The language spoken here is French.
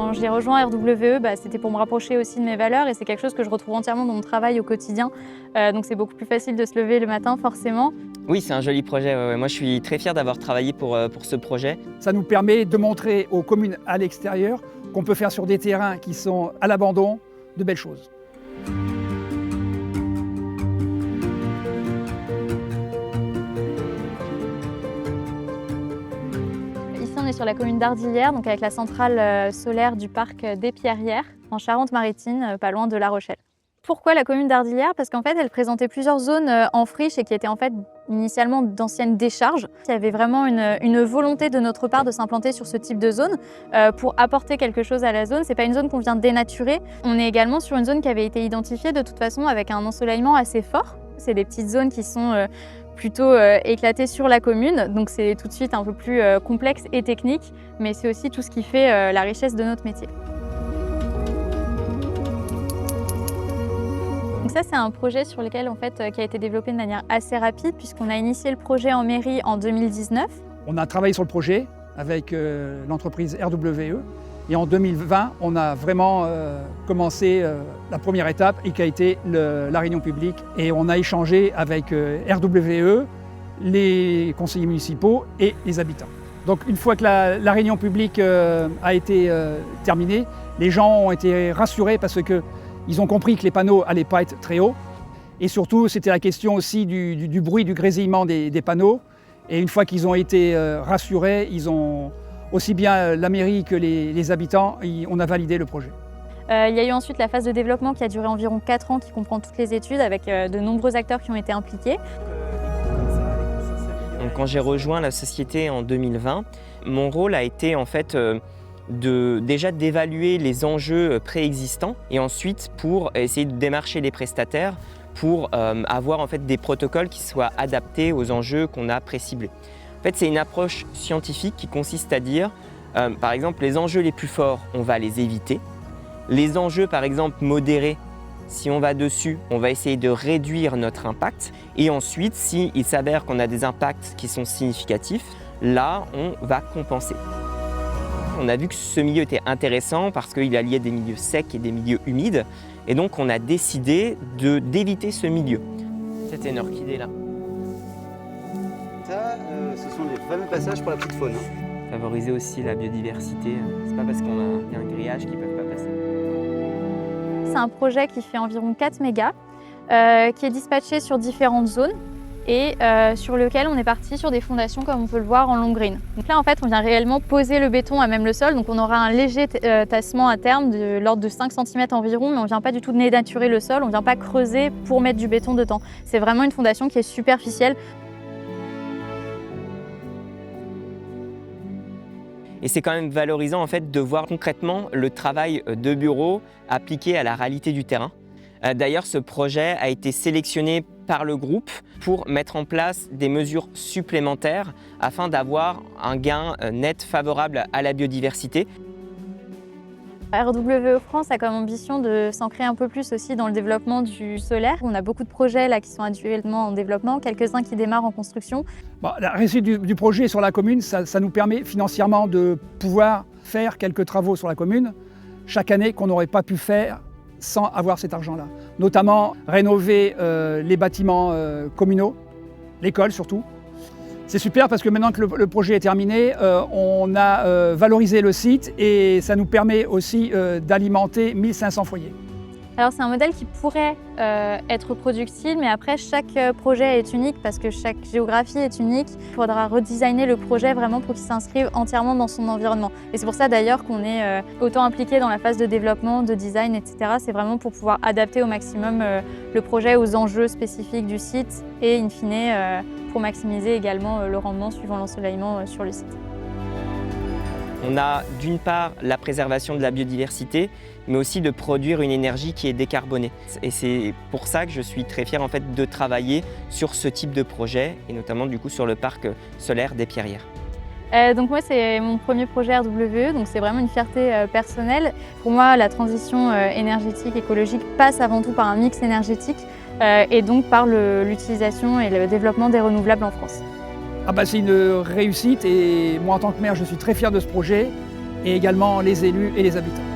Quand j'ai rejoint RWE, c'était pour me rapprocher aussi de mes valeurs et c'est quelque chose que je retrouve entièrement dans mon travail au quotidien. Donc c'est beaucoup plus facile de se lever le matin forcément. Oui, c'est un joli projet. Ouais. Moi, je suis très fier d'avoir travaillé pour ce projet. Ça nous permet de montrer aux communes à l'extérieur qu'on peut faire sur des terrains qui sont à l'abandon de belles choses. Ici, on est sur la commune d'Ardillières, donc avec la centrale solaire du parc des Pierrières, en Charente-Maritime, pas loin de La Rochelle. Pourquoi la commune d'Ardillières? Parce qu'en fait, elle présentait plusieurs zones en friche et qui étaient en fait initialement d'anciennes décharges. Il y avait vraiment une volonté de notre part de s'implanter sur ce type de zone pour apporter quelque chose à la zone. C'est pas une zone qu'on vient dénaturer. On est également sur une zone qui avait été identifiée de toute façon avec un ensoleillement assez fort. C'est des petites zones qui sont plutôt éclatées sur la commune, donc c'est tout de suite un peu plus complexe et technique, mais c'est aussi tout ce qui fait la richesse de notre métier. Donc ça, c'est un projet sur lequel, qui a été développé de manière assez rapide puisqu'on a initié le projet en mairie en 2019. On a travaillé sur le projet avec l'entreprise RWE et en 2020, on a vraiment commencé la première étape et qui a été la réunion publique. Et on a échangé avec RWE, les conseillers municipaux et les habitants. Donc une fois que la réunion publique a été terminée, les gens ont été rassurés parce que ils ont compris que les panneaux n'allaient pas être très hauts. Et surtout, c'était la question aussi du bruit, du grésillement des panneaux. Et une fois qu'ils ont été rassurés, ils ont aussi bien la mairie que les habitants, on a validé le projet. Il y a eu ensuite la phase de développement qui a duré environ 4 ans, qui comprend toutes les études, avec de nombreux acteurs qui ont été impliqués. Donc, quand j'ai rejoint la société en 2020, mon rôle a été en fait déjà d'évaluer les enjeux préexistants et ensuite pour essayer de démarcher les prestataires pour avoir en fait des protocoles qui soient adaptés aux enjeux qu'on a préciblés. En fait, c'est une approche scientifique qui consiste à dire, par exemple, les enjeux les plus forts, on va les éviter. Les enjeux, par exemple, modérés, si on va dessus, on va essayer de réduire notre impact. Et ensuite, s'il s'avère qu'on a des impacts qui sont significatifs, là, on va compenser. On a vu que ce milieu était intéressant parce qu'il alliait des milieux secs et des milieux humides. Et donc, on a décidé d'éviter ce milieu. C'était une orchidée là. Ça, ce sont les fameux passages pour la petite faune. Favoriser aussi la biodiversité. C'est pas parce qu'on a un grillage qu'ils ne peuvent pas passer. C'est un projet qui fait environ 4 mégas, qui est dispatché sur différentes zones et sur lequel on est parti sur des fondations comme on peut le voir en long green. Donc là, en fait, on vient réellement poser le béton à même le sol. Donc on aura un léger tassement à terme de l'ordre de 5 cm environ, mais on ne vient pas du tout dénaturer le sol, on ne vient pas creuser pour mettre du béton dedans. C'est vraiment une fondation qui est superficielle. Et c'est quand même valorisant en fait de voir concrètement le travail de bureau appliqué à la réalité du terrain. D'ailleurs, ce projet a été sélectionné par le groupe pour mettre en place des mesures supplémentaires afin d'avoir un gain net favorable à la biodiversité. RWE France a comme ambition de s'ancrer un peu plus aussi dans le développement du solaire. On a beaucoup de projets là qui sont actuellement en développement, quelques-uns qui démarrent en construction. La réussite du projet sur la commune, ça nous permet financièrement de pouvoir faire quelques travaux sur la commune chaque année qu'on n'aurait pas pu faire sans avoir cet argent-là. Notamment rénover les bâtiments communaux, l'école surtout. C'est super parce que maintenant que le projet est terminé, on a valorisé le site et ça nous permet aussi d'alimenter 1500 foyers. Alors c'est un modèle qui pourrait être reproductible, mais après chaque projet est unique parce que chaque géographie est unique. Il faudra redesigner le projet vraiment pour qu'il s'inscrive entièrement dans son environnement. Et c'est pour ça d'ailleurs qu'on est autant impliqué dans la phase de développement, de design, etc. C'est vraiment pour pouvoir adapter au maximum le projet aux enjeux spécifiques du site et in fine pour maximiser également le rendement suivant l'ensoleillement sur le site. On a d'une part la préservation de la biodiversité, mais aussi de produire une énergie qui est décarbonée. Et c'est pour ça que je suis très fier en fait, de travailler sur ce type de projet, et notamment du coup sur le parc solaire des Pierrières. Donc moi c'est mon premier projet RWE, donc c'est vraiment une fierté personnelle. Pour moi la transition énergétique, écologique passe avant tout par un mix énergétique et donc par l'utilisation et le développement des renouvelables en France. C'est une réussite et moi en tant que maire je suis très fier de ce projet et également les élus et les habitants.